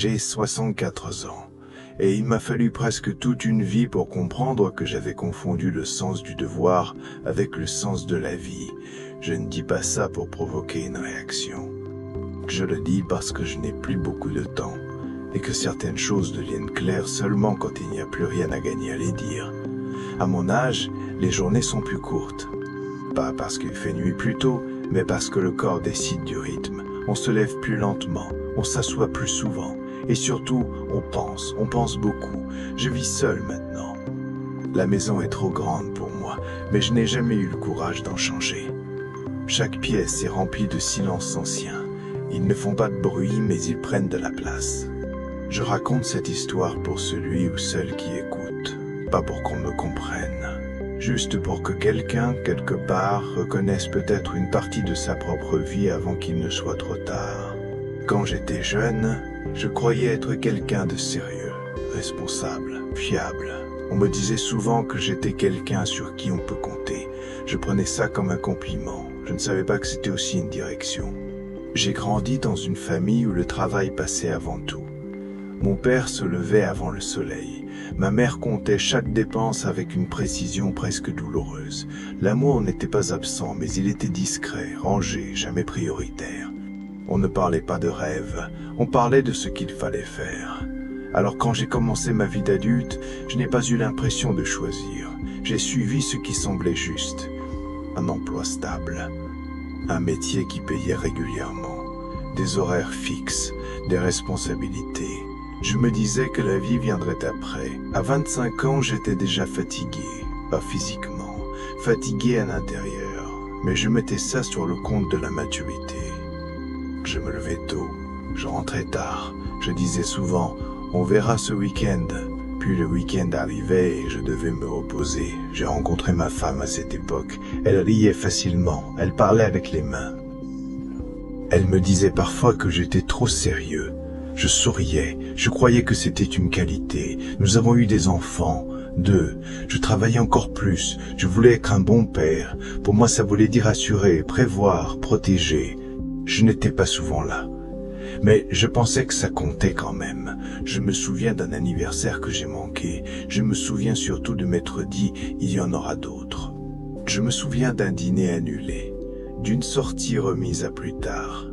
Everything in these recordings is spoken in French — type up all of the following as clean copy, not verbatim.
J'ai 64 ans, et il m'a fallu presque toute une vie pour comprendre que j'avais confondu le sens du devoir avec le sens de la vie. Je ne dis pas ça pour provoquer une réaction. Je le dis parce que je n'ai plus beaucoup de temps, et que certaines choses deviennent claires seulement quand il n'y a plus rien à gagner à les dire. À mon âge, les journées sont plus courtes. Pas parce qu'il fait nuit plus tôt, mais parce que le corps décide du rythme. On se lève plus lentement, on s'assoit plus souvent, et surtout, on pense beaucoup. Je vis seul maintenant. La maison est trop grande pour moi, mais je n'ai jamais eu le courage d'en changer. Chaque pièce est remplie de silences anciens. Ils ne font pas de bruit, mais ils prennent de la place. Je raconte cette histoire pour celui ou celle qui écoute, pas pour qu'on me comprenne. Juste pour que quelqu'un, quelque part, reconnaisse peut-être une partie de sa propre vie avant qu'il ne soit trop tard. Quand j'étais jeune, je croyais être quelqu'un de sérieux, responsable, fiable. On me disait souvent que j'étais quelqu'un sur qui on peut compter. Je prenais ça comme un compliment. Je ne savais pas que c'était aussi une direction. J'ai grandi dans une famille où le travail passait avant tout. Mon père se levait avant le soleil. Ma mère comptait chaque dépense avec une précision presque douloureuse. L'amour n'était pas absent, mais il était discret, rangé, jamais prioritaire. On ne parlait pas de rêve, on parlait de ce qu'il fallait faire. Alors quand j'ai commencé ma vie d'adulte, je n'ai pas eu l'impression de choisir. J'ai suivi ce qui semblait juste. Un emploi stable, un métier qui payait régulièrement, des horaires fixes, des responsabilités. Je me disais que la vie viendrait après. À 25 ans, j'étais déjà fatigué, pas physiquement, fatigué à l'intérieur. Mais je mettais ça sur le compte de la maturité. Je me levais tôt, je rentrais tard. Je disais souvent, on verra ce week-end. Puis le week-end arrivait et je devais me reposer. J'ai rencontré ma femme à cette époque. Elle riait facilement, elle parlait avec les mains. Elle me disait parfois que j'étais trop sérieux. Je souriais, je croyais que c'était une qualité. Nous avons eu des enfants, 2. Je travaillais encore plus, je voulais être un bon père. Pour moi, ça voulait dire assurer, prévoir, protéger. Je n'étais pas souvent là. Mais je pensais que ça comptait quand même. Je me souviens d'un anniversaire que j'ai manqué. Je me souviens surtout de m'être dit, il y en aura d'autres. Je me souviens d'un dîner annulé, d'une sortie remise à plus tard,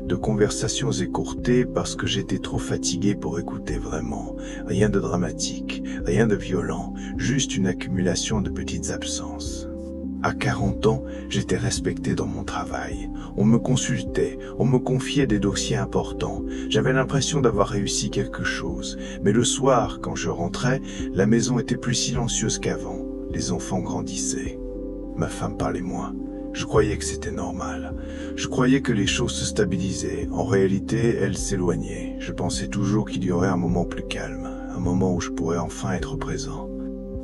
de conversations écourtées parce que j'étais trop fatigué pour écouter vraiment. Rien de dramatique, rien de violent, juste une accumulation de petites absences. À 40 ans, j'étais respecté dans mon travail. On me consultait, on me confiait des dossiers importants. J'avais l'impression d'avoir réussi quelque chose. Mais le soir, quand je rentrais, la maison était plus silencieuse qu'avant. Les enfants grandissaient. Ma femme parlait moins. Je croyais que c'était normal. Je croyais que les choses se stabilisaient. En réalité, elles s'éloignaient. Je pensais toujours qu'il y aurait un moment plus calme, un moment où je pourrais enfin être présent.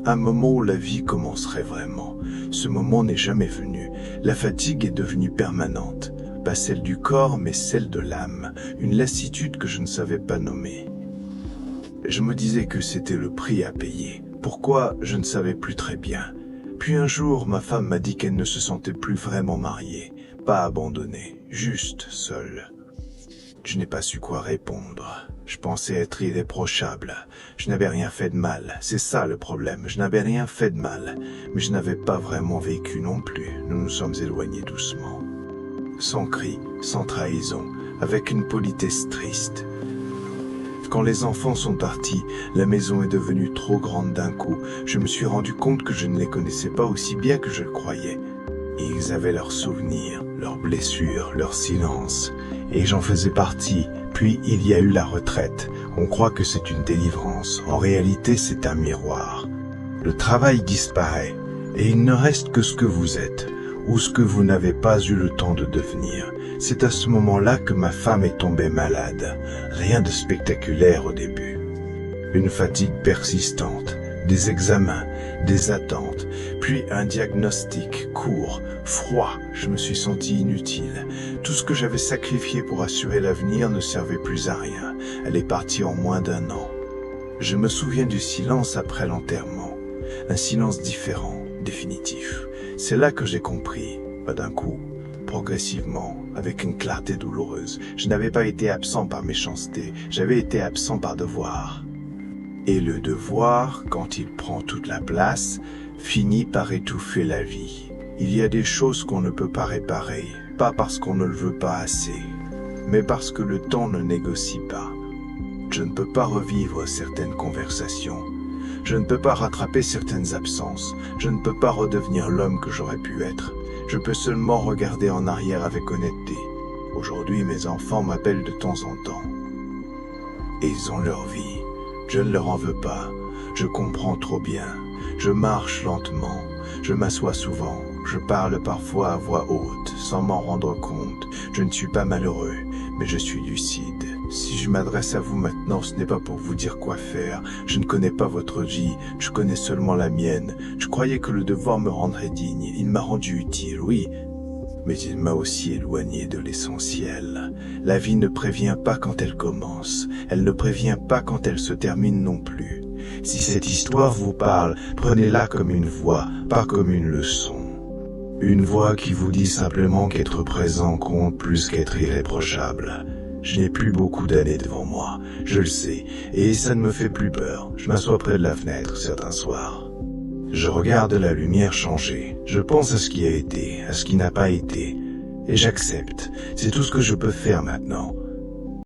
Un moment où la vie commencerait vraiment. Ce moment n'est jamais venu. La fatigue est devenue permanente. Pas celle du corps, mais celle de l'âme. Une lassitude que je ne savais pas nommer. Je me disais que c'était le prix à payer. Pourquoi, je ne savais plus très bien. Puis un jour, ma femme m'a dit qu'elle ne se sentait plus vraiment mariée. Pas abandonnée, juste seule. Je n'ai pas su quoi répondre. Je pensais être irréprochable. Je n'avais rien fait de mal. C'est ça le problème. Je n'avais rien fait de mal. Mais je n'avais pas vraiment vécu non plus. Nous nous sommes éloignés doucement. Sans cri, sans trahison, avec une politesse triste. Quand les enfants sont partis, la maison est devenue trop grande d'un coup. Je me suis rendu compte que je ne les connaissais pas aussi bien que je le croyais. Et ils avaient leurs souvenirs, leurs blessures, leurs silences. Et j'en faisais partie. Puis il y a eu la retraite. On croit que c'est une délivrance. En réalité, c'est un miroir. Le travail disparaît. Et il ne reste que ce que vous êtes, ou ce que vous n'avez pas eu le temps de devenir. C'est à ce moment-là que ma femme est tombée malade. Rien de spectaculaire au début. Une fatigue persistante, des examens, des attentes, puis un diagnostic court, froid. Je me suis senti inutile. Tout ce que j'avais sacrifié pour assurer l'avenir ne servait plus à rien. Elle est partie en moins d'1 an. Je me souviens du silence après l'enterrement. Un silence différent, définitif. C'est là que j'ai compris, pas d'un coup, progressivement, avec une clarté douloureuse. Je n'avais pas été absent par méchanceté, j'avais été absent par devoir. Et le devoir, quand il prend toute la place, finit par étouffer la vie. Il y a des choses qu'on ne peut pas réparer, pas parce qu'on ne le veut pas assez, mais parce que le temps ne négocie pas. Je ne peux pas revivre certaines conversations. Je ne peux pas rattraper certaines absences. Je ne peux pas redevenir l'homme que j'aurais pu être. Je peux seulement regarder en arrière avec honnêteté. Aujourd'hui, mes enfants m'appellent de temps en temps. Et ils ont leur vie. Je ne leur en veux pas. Je comprends trop bien. Je marche lentement. Je m'assois souvent. Je parle parfois à voix haute, sans m'en rendre compte. Je ne suis pas malheureux, mais je suis lucide. Si je m'adresse à vous maintenant, ce n'est pas pour vous dire quoi faire. Je ne connais pas votre vie, je connais seulement la mienne. Je croyais que le devoir me rendrait digne. Il m'a rendu utile, oui, mais il m'a aussi éloigné de l'essentiel. La vie ne prévient pas quand elle commence. Elle ne prévient pas quand elle se termine non plus. Si cette histoire vous parle, prenez-la comme une voix, pas comme une leçon. Une voix qui vous dit simplement qu'être présent compte plus qu'être irréprochable. Je n'ai plus beaucoup d'années devant moi, je le sais, et ça ne me fait plus peur. Je m'assois près de la fenêtre certains soirs. Je regarde la lumière changer, je pense à ce qui a été, à ce qui n'a pas été, et j'accepte. C'est tout ce que je peux faire maintenant.